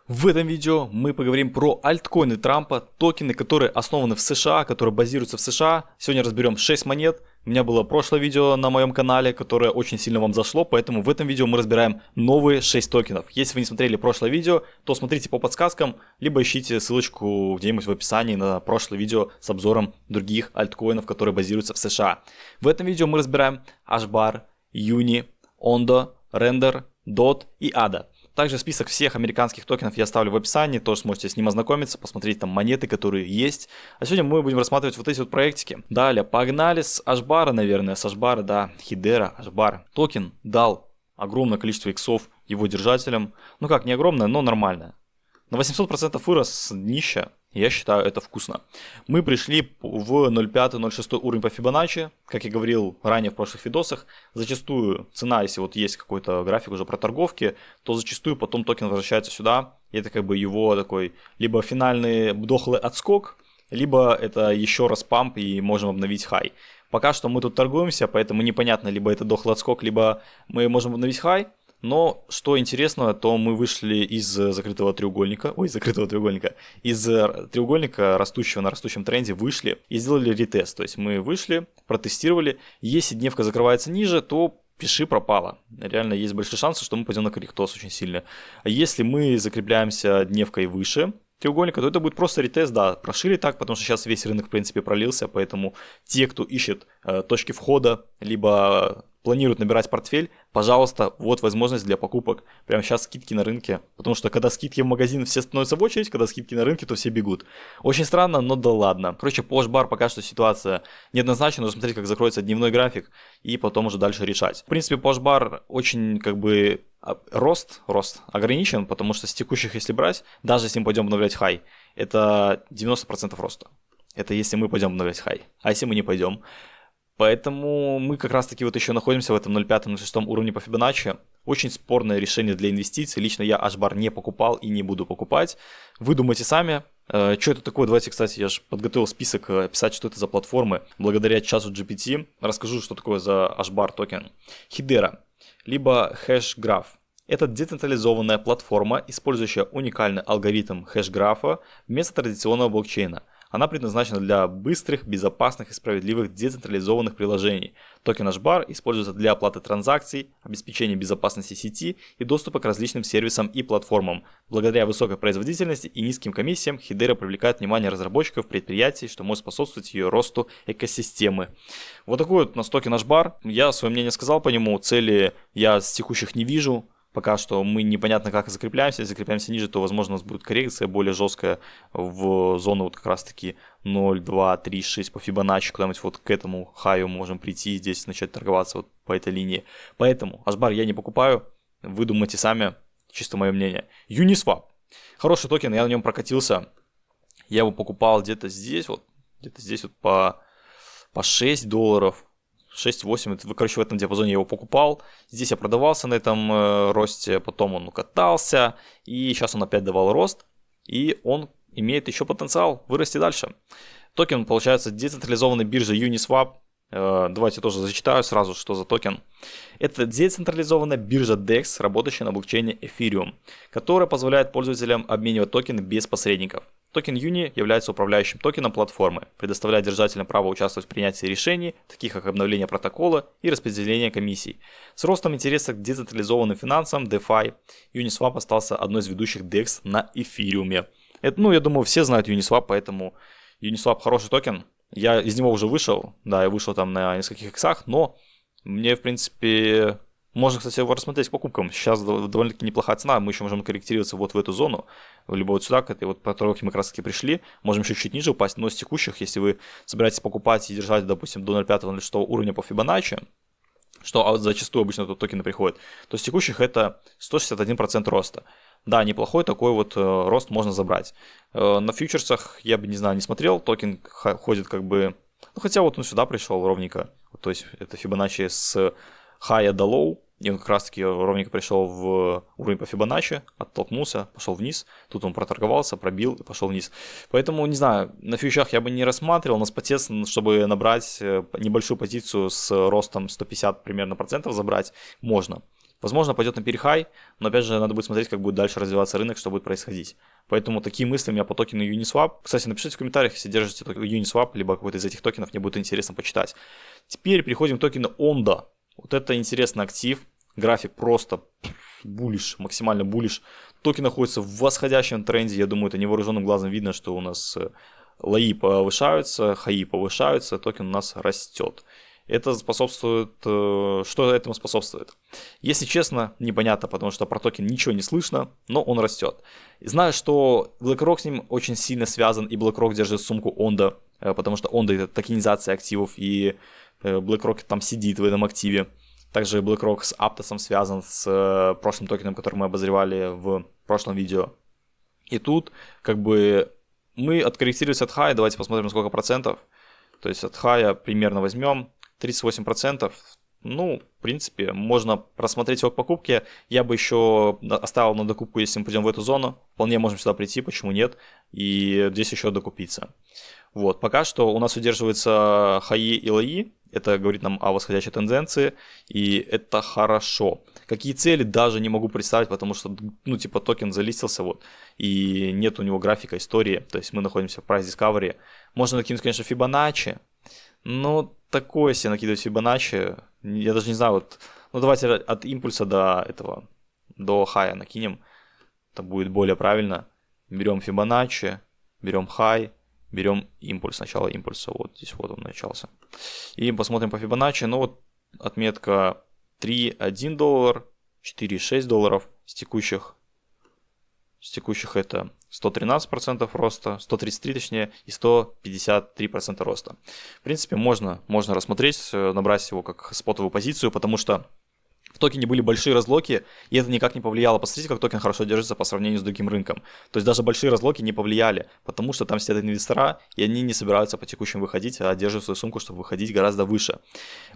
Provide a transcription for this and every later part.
В этом видео мы поговорим про альткоины Трампа, токены, которые основаны в США, которые базируются в США. Сегодня разберем 6 монет. У меня было прошлое видео на моем канале, которое очень сильно вам зашло, поэтому в этом видео мы разбираем новые 6 токенов. Если вы не смотрели прошлое видео, то смотрите по подсказкам, либо ищите ссылочку где-нибудь в описании на прошлое видео с обзором других альткоинов, которые базируются в США. В этом видео мы разбираем HBAR, UNI, Ondo, Render, DOT и ADA. Также список всех американских токенов я оставлю в описании, тоже сможете с ним ознакомиться, посмотреть там монеты, которые есть. А сегодня мы будем рассматривать вот эти вот проектики. Далее, погнали с HBAR, наверное, с HBAR, да, Hedera, HBAR. Токен дал огромное количество иксов его держателям. Ну как, не огромное, но нормальное. На 800% вырос с днища. Я считаю, это вкусно. Мы пришли в 0.5-0.6 уровень по Fibonacci. Как я говорил ранее в прошлых видосах, зачастую цена, если вот есть какой-то график уже про торговки, то зачастую потом токен возвращается сюда. И это как бы его такой либо финальный дохлый отскок, либо это еще раз памп и можем обновить хай. Пока что мы тут торгуемся, поэтому непонятно, либо это дохлый отскок, либо мы можем обновить хай. Но что интересно, то мы вышли из закрытого треугольника, из треугольника, растущего на растущем тренде, вышли и сделали ретест. То есть мы вышли, протестировали. Если дневка закрывается ниже, то пиши пропало. Реально есть большие шансы, что мы пойдем на корректоз очень сильно. А если мы закрепляемся дневкой выше треугольника, то это будет просто ретест, да, прошили так, потому что сейчас весь рынок в принципе пролился, поэтому те, кто ищет точки входа, либо планируют набирать портфель, пожалуйста, вот возможность для покупок. Прямо сейчас скидки на рынке, потому что когда скидки в магазин, все становятся в очередь, когда скидки на рынке, то все бегут. Очень странно, но да ладно. Короче, по HBAR пока что ситуация неоднозначна, нужно смотреть, как закроется дневной график и потом уже дальше решать. В принципе, по HBAR очень как бы рост ограничен, потому что с текущих, если брать, даже если мы пойдем обновлять хай, это 90% роста. Это если мы пойдем обновлять хай. А если мы не пойдем? Поэтому мы как раз таки вот еще находимся в этом 0.5-0.6 уровне по Fibonacci. Очень спорное решение для инвестиций. Лично я HBAR не покупал и не буду покупать. Вы думайте сами. Что это такое? Давайте, кстати, я же подготовил список, описать, что это за платформы. Благодаря чату GPT расскажу, что такое за HBAR токен. Hedera, либо HashGraph. Это децентрализованная платформа, использующая уникальный алгоритм хэш-графа вместо традиционного блокчейна. Она предназначена для быстрых, безопасных и справедливых децентрализованных приложений. Токен HBAR используется для оплаты транзакций, обеспечения безопасности сети и доступа к различным сервисам и платформам. Благодаря высокой производительности и низким комиссиям Hedera привлекает внимание разработчиков, предприятий, что может способствовать ее росту экосистемы. Вот такой вот у нас токен HBAR. Я свое мнение сказал по нему, цели я с текущих не вижу. Пока что мы непонятно как закрепляемся. Если закрепляемся ниже, то возможно у нас будет коррекция более жесткая в зону вот как раз таки 0, 2, 3, 6 по Fibonacci. Куда-нибудь вот к этому хаю можем прийти и здесь начать торговаться вот по этой линии. Поэтому HBAR я не покупаю. Вы думайте сами, чисто мое мнение. Uniswap. Хороший токен, я на нем прокатился. Я его покупал где-то здесь вот по $6. 6-8, короче, в этом диапазоне я его покупал. Здесь я продавался на этом росте, потом он укатался, и сейчас он опять давал рост, и он имеет еще потенциал вырасти дальше. Токен, получается, децентрализованной биржи Uniswap. Давайте тоже зачитаю сразу, что за токен. Это децентрализованная биржа DEX, работающая на блокчейне Ethereum, которая позволяет пользователям обменивать токены без посредников. Токен UNI является управляющим токеном платформы, предоставляя держателям право участвовать в принятии решений, таких как обновление протокола и распределение комиссий. С ростом интереса к децентрализованным финансам DeFi, Uniswap остался одной из ведущих DEX на Ethereum. Я думаю, все знают Uniswap, поэтому Uniswap хороший токен. Я из него уже вышел, да, я вышел там на нескольких иксах, но мне, в принципе, можно, кстати, его рассмотреть к покупкам. Сейчас довольно-таки неплохая цена, мы еще можем корректироваться вот в эту зону, либо вот сюда, к этой вот торговке мы как раз таки пришли, можем еще чуть ниже упасть, но с текущих, если вы собираетесь покупать и держать, допустим, до 0.5-0.6 уровня по Fibonacci, что зачастую обычно тут токены приходят, то с текущих это 161% роста. Да, неплохой такой вот рост можно забрать. На фьючерсах я бы, не смотрел, токен ходит как бы, хотя вот он сюда пришел ровненько, то есть это Fibonacci с хая до лоу, и он как раз таки ровненько пришел в уровень по Fibonacci, оттолкнулся, пошел вниз, тут он проторговался, пробил и пошел вниз. Поэтому, не знаю, на фьючерах я бы не рассматривал, на споте, чтобы набрать небольшую позицию с ростом 150 примерно процентов забрать, можно. Возможно, пойдет на перехай, но опять же надо будет смотреть, как будет дальше развиваться рынок, что будет происходить. Поэтому такие мысли у меня по токену Uniswap. Кстати, напишите в комментариях, если держите Uniswap, либо какой-то из этих токенов, мне будет интересно почитать. Теперь переходим к токену Onda. Вот это интересный актив. График просто буллиш, максимально буллиш. Токен находится в восходящем тренде. Я думаю, это невооруженным глазом видно, что у нас лои повышаются, хаи повышаются, токен у нас растет. Это способствует... Что этому способствует? Если честно, непонятно, потому что про токен ничего не слышно, но он растет. Знаю, что BlackRock с ним очень сильно связан, и BlackRock держит сумку Onda, потому что Onda — это токенизация активов, и BlackRock там сидит в этом активе. Также BlackRock с Aptos связан с прошлым токеном, который мы обозревали в прошлом видео. И тут как бы мы откорректировались от хая, давайте посмотрим, сколько процентов. То есть от хая примерно возьмем 38%. Ну, в принципе, можно просмотреть его к покупке. Я бы еще оставил на докупку, если мы пойдем в эту зону. Вполне можем сюда прийти, почему нет. И здесь еще докупиться. Вот, пока что у нас удерживаются хаи и лои. Это говорит нам о восходящей тенденции, и это хорошо. Какие цели, даже не могу представить, потому что, ну, типа, токен залистился, вот, и нет у него графика истории, то есть мы находимся в Price Discovery. Можно накинуть, конечно, Fibonacci, но такое себе накидывать Fibonacci, я даже не знаю, вот, ну, давайте от импульса до хая накинем, это будет более правильно. Берем Fibonacci, берем хай, берем импульс, начало импульса, вот здесь вот он начался. И посмотрим по Fibonacci, ну вот отметка 3,1 доллар, 4,6 долларов, с текущих это 113% роста, 133 точнее, и 153% роста. В принципе, можно рассмотреть, набрать его как спотовую позицию, потому что в токене были большие разлоки, и это никак не повлияло. Посмотрите, как токен хорошо держится по сравнению с другим рынком. То есть даже большие разлоки не повлияли, потому что там сидят инвестора, и они не собираются по текущим выходить, а держат свою сумку, чтобы выходить гораздо выше.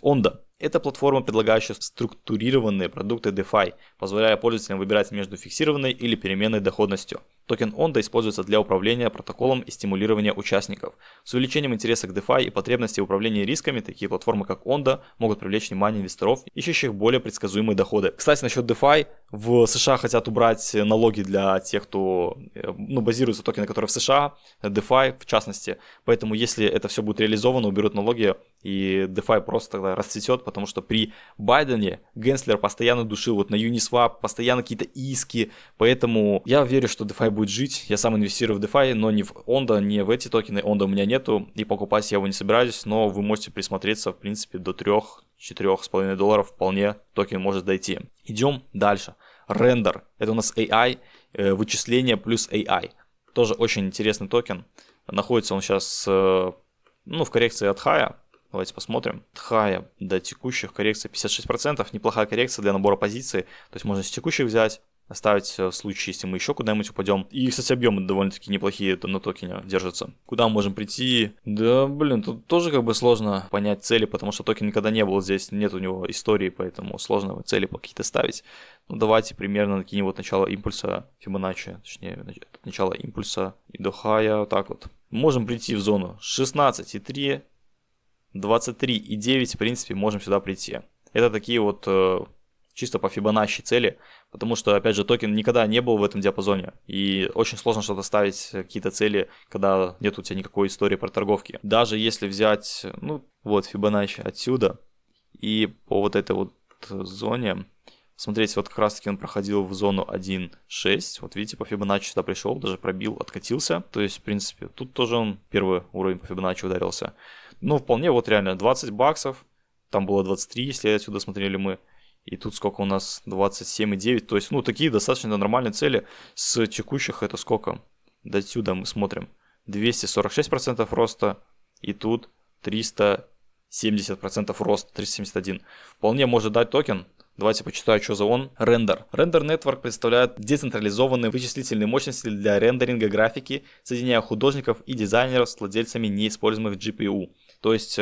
Onda – это платформа, предлагающая структурированные продукты DeFi, позволяя пользователям выбирать между фиксированной или переменной доходностью. Токен Onda используется для управления протоколом и стимулирования участников. С увеличением интереса к DeFi и потребностей в управлении рисками, такие платформы, как Onda, могут привлечь внимание инвесторов, ищущих более предсказуемые доходы. Кстати, насчет DeFi, в США хотят убрать налоги для тех, кто базируется токены, которые в США, DeFi в частности. Поэтому, если это все будет реализовано, уберут налоги, и DeFi просто тогда расцветет, потому что при Байдене Генслер постоянно душил вот на Uniswap, постоянно какие-то иски, поэтому я верю, что DeFi будет жить. Я сам инвестирую в DeFi, но не в Onda, не в эти токены. Onda у меня нету, и покупать я его не собираюсь, но вы можете присмотреться, в принципе, до 3-4,5 долларов вполне токен может дойти. Идем дальше. Render. Это у нас AI, вычисление плюс AI. Тоже очень интересный токен. Находится он сейчас в коррекции от хая. Давайте посмотрим. От хая до текущих коррекция 56%. Неплохая коррекция для набора позиций. То есть можно с текущих взять, оставить в случае, если мы еще куда-нибудь упадем. И, кстати, объемы довольно-таки неплохие на токене держатся. Куда мы можем прийти? Да, тут тоже как бы сложно понять цели, потому что токен никогда не был здесь, нет у него истории, поэтому сложно цели какие-то ставить. Ну, давайте примерно накинем вот начало импульса Fibonacci, точнее, от начала импульса и до хая, вот так вот. Можем прийти в зону 16,3, 23,9, в принципе, можем сюда прийти. Это такие вот чисто по Fibonacci цели, потому что, опять же, токен никогда не был в этом диапазоне, и очень сложно что-то ставить, какие-то цели, когда нет у тебя никакой истории про торговки. Даже если взять, Fibonacci отсюда, и по вот этой вот зоне, смотрите, вот как раз-таки он проходил в зону 1.6, вот видите, по Fibonacci сюда пришел, даже пробил, откатился, то есть, в принципе, тут тоже он первый уровень по Fibonacci ударился. Вполне вот реально 20 баксов, там было 23, если отсюда смотрели мы, и тут сколько у нас, 27,9, то есть, такие достаточно нормальные цели. С текущих это сколько? До отсюда мы смотрим, 246% роста, и тут 370% роста, 371. Вполне может дать токен. Давайте почитаю, что за он. Render. Render Network представляет децентрализованные вычислительные мощности для рендеринга графики, соединяя художников и дизайнеров с владельцами неиспользуемых GPU. То есть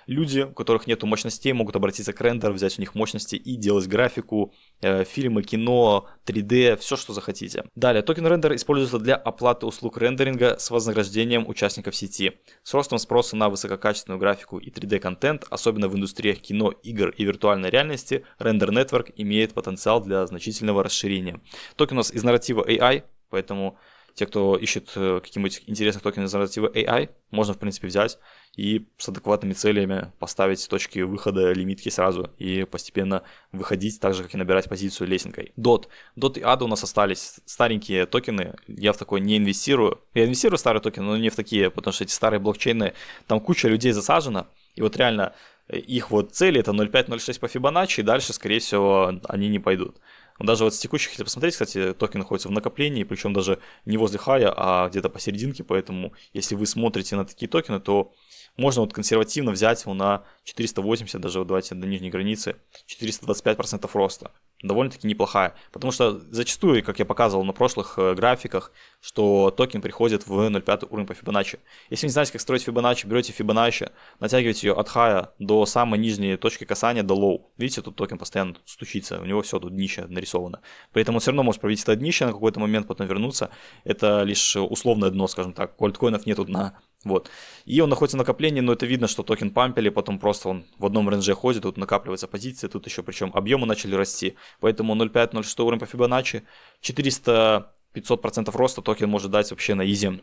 люди, у которых нет мощностей, могут обратиться к Render, взять у них мощности и делать графику, фильмы, кино, 3D, все, что захотите. Далее, токен Render используется для оплаты услуг рендеринга с вознаграждением участников сети. С ростом спроса на высококачественную графику и 3D-контент, особенно в индустриях кино, игр и виртуальной реальности, Render Network имеет потенциал для значительного расширения. Токен у нас из нарратива AI, поэтому те, кто ищет какие-нибудь интересные токены из нарратива AI, можно, в принципе, взять и с адекватными целями поставить точки выхода, лимитки сразу и постепенно выходить, так же, как и набирать позицию лесенкой. DOT и ADA у нас остались старенькие токены, я в такой не инвестирую. Я инвестирую в старые токены, но не в такие, потому что эти старые блокчейны, там куча людей засажена, и вот реально их вот цели это 0.5-0.6 по Fibonacci, и дальше, скорее всего, они не пойдут. Даже вот с текущих, если посмотреть, кстати, токен находится в накоплении, причем даже не возле хая, а где-то посерединке, поэтому если вы смотрите на такие токены, то можно вот консервативно взять его на 480, даже вот давайте до нижней границы, 425% роста. Довольно-таки неплохая, потому что зачастую, как я показывал на прошлых графиках, что токен приходит в 0.5 уровень по Fibonacci. Если не знаете, как строить Fibonacci, берете Fibonacci, натягиваете ее от хая до самой нижней точки касания, до low. Видите, тут токен постоянно тут стучится, у него все тут днище нарисовано. Поэтому он все равно может пробить это днище на какой-то момент, потом вернуться. Это лишь условное дно, скажем так, у альткоинов нету дна. Вот. И он находится в накоплении, но это видно, что токен пампили, потом просто он в одном рейнже ходит, тут накапливается позиция, тут еще причем объемы начали расти. Поэтому 0.5-0.6 уровень по Fibonacci, 400-500% роста токен может дать вообще на изи.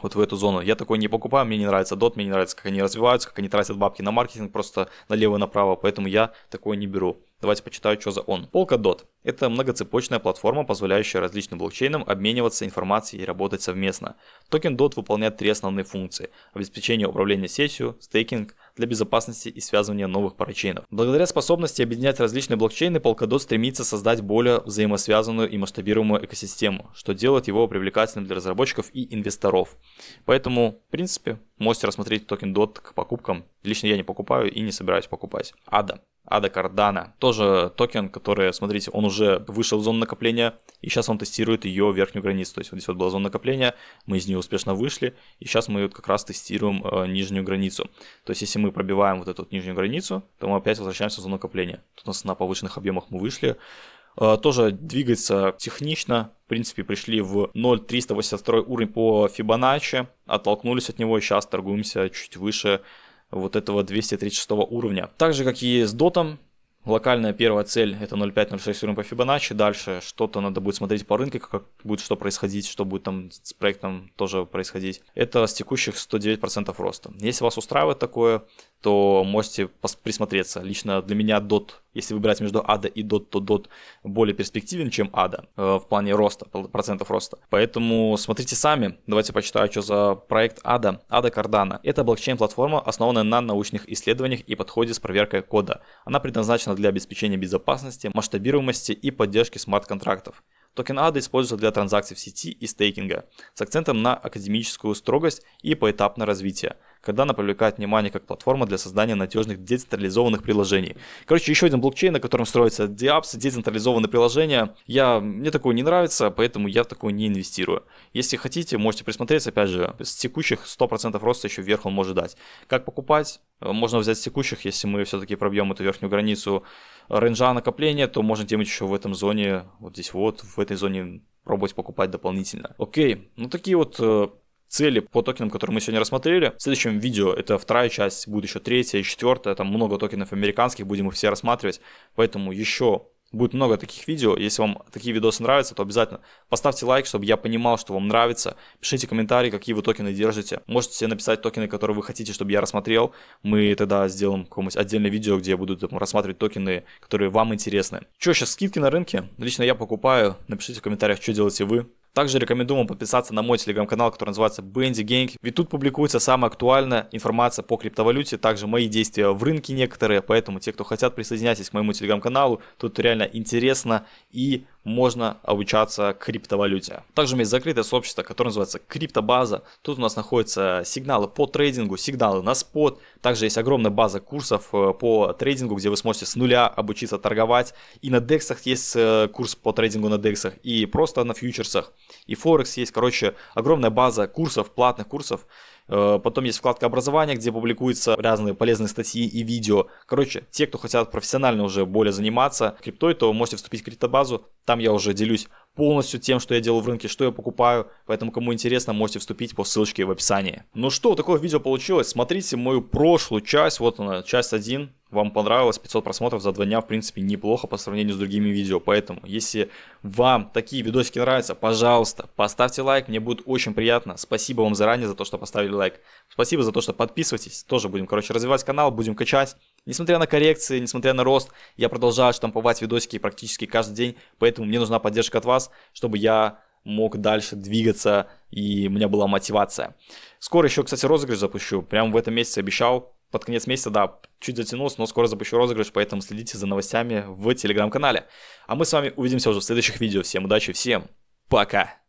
Вот в эту зону. Я такой не покупаю, мне не нравится DOT, мне не нравится, как они развиваются, как они тратят бабки на маркетинг просто налево и направо, поэтому я такой не беру. Давайте почитаю, что за он. Polkadot – это многоцепочная платформа, позволяющая различным блокчейнам обмениваться информацией и работать совместно. Токен DOT выполняет три основные функции – обеспечение управления сетью, стейкинг для безопасности и связывания новых парачейнов. Благодаря способности объединять различные блокчейны, Polkadot стремится создать более взаимосвязанную и масштабируемую экосистему, что делает его привлекательным для разработчиков и инвесторов. Поэтому, в принципе, можете рассмотреть токен DOT к покупкам. Лично я не покупаю и не собираюсь покупать. ADA Cardano. Тоже токен, который, смотрите, он уже вышел в зону накопления, и сейчас он тестирует ее верхнюю границу. То есть вот здесь вот была зона накопления, мы из нее успешно вышли, и сейчас мы вот как раз тестируем нижнюю границу. То есть если мы пробиваем вот эту вот нижнюю границу, то мы опять возвращаемся в зону накопления. Тут у нас на повышенных объемах мы вышли. Тоже двигается технично. В принципе, пришли в 0.382 уровень по Fibonacci, оттолкнулись от него, и сейчас торгуемся чуть выше вот этого 236 уровня. Так же, как и с дотом, локальная первая цель это 0.5-0.6 уровень по Fibonacci. Дальше что-то надо будет смотреть по рынку, как будет что происходить, что будет там с проектом тоже происходить. Это с текущих 109% роста. Если вас устраивает такое, то можете присмотреться. Лично для меня DOT, если выбирать между ADA и DOT, то DOT более перспективен, чем ADA в плане роста, процентов роста. Поэтому смотрите сами. Давайте почитаю, что за проект ADA. ADA Cardano. Это блокчейн-платформа, основанная на научных исследованиях и подходе с проверкой кода. Она предназначена для обеспечения безопасности, масштабируемости и поддержки смарт-контрактов. Токен ADA используется для транзакций в сети и стейкинга с акцентом на академическую строгость и поэтапное развитие. Cardano привлекает внимание как платформа для создания надежных децентрализованных приложений. Короче, еще один блокчейн, на котором строятся DApps, децентрализованные приложения. Мне такое не нравится, поэтому я в такое не инвестирую. Если хотите, можете присмотреться, опять же, с текущих 100% роста еще вверх он может дать. Как покупать? Можно взять с текущих, если мы все-таки пробьем эту верхнюю границу рейнджа накопления, то можно где-нибудь еще в этом зоне, вот здесь вот, в этой зоне пробовать покупать дополнительно. Окей, ну такие вот цели по токенам, которые мы сегодня рассмотрели. В следующем видео это вторая часть, будет еще третья и четвертая, там много токенов американских, будем их все рассматривать, поэтому еще будет много таких видео. Если вам такие видосы нравятся, то обязательно поставьте лайк, чтобы я понимал, что вам нравится. Пишите комментарии, какие вы токены держите. Можете написать токены, которые вы хотите, чтобы я рассмотрел. Мы тогда сделаем какое-нибудь отдельное видео, где я буду рассматривать токены, которые вам интересны. Что, сейчас скидки на рынке? Лично я покупаю. Напишите в комментариях, что делаете вы. Также рекомендую вам подписаться на мой телеграм-канал, который называется BND Gang, ведь тут публикуется самая актуальная информация по криптовалюте, также мои действия в рынке некоторые, поэтому те, кто хотят, присоединяйтесь к моему телеграм-каналу, тут реально интересно и можно обучаться криптовалюте. Также у меня есть закрытое сообщество, которое называется Криптобаза. Тут у нас находятся сигналы по трейдингу, сигналы на спот. Также есть огромная база курсов по трейдингу, где вы сможете с нуля обучиться торговать. И на дексах есть курс по трейдингу на дексах, и просто на фьючерсах. И Форекс есть, короче, огромная база курсов, платных курсов, Потом есть вкладка образования, где публикуются разные полезные статьи и видео. Короче, те, кто хотят профессионально уже более заниматься криптой, то можете вступить в криптобазу. Там я уже делюсь полностью тем, что я делаю в рынке, что я покупаю. Поэтому, кому интересно, можете вступить по ссылочке в описании. Ну что, такое видео получилось. Смотрите мою прошлую часть. Вот она, часть 1. Вам понравилось, 500 просмотров за 2 дня, в принципе, неплохо по сравнению с другими видео. Поэтому, если вам такие видосики нравятся, пожалуйста, поставьте лайк, мне будет очень приятно. Спасибо вам заранее за то, что поставили лайк. Спасибо за то, что подписываетесь. Тоже будем, развивать канал, будем качать. Несмотря на коррекции, несмотря на рост, я продолжаю штамповать видосики практически каждый день. Поэтому мне нужна поддержка от вас, чтобы я мог дальше двигаться и у меня была мотивация. Скоро еще, кстати, розыгрыш запущу. Прямо в этом месяце обещал. Под конец месяца, да, чуть затянулся, но скоро запущу розыгрыш, поэтому следите за новостями в телеграм-канале. А мы с вами увидимся уже в следующих видео. Всем удачи, всем пока!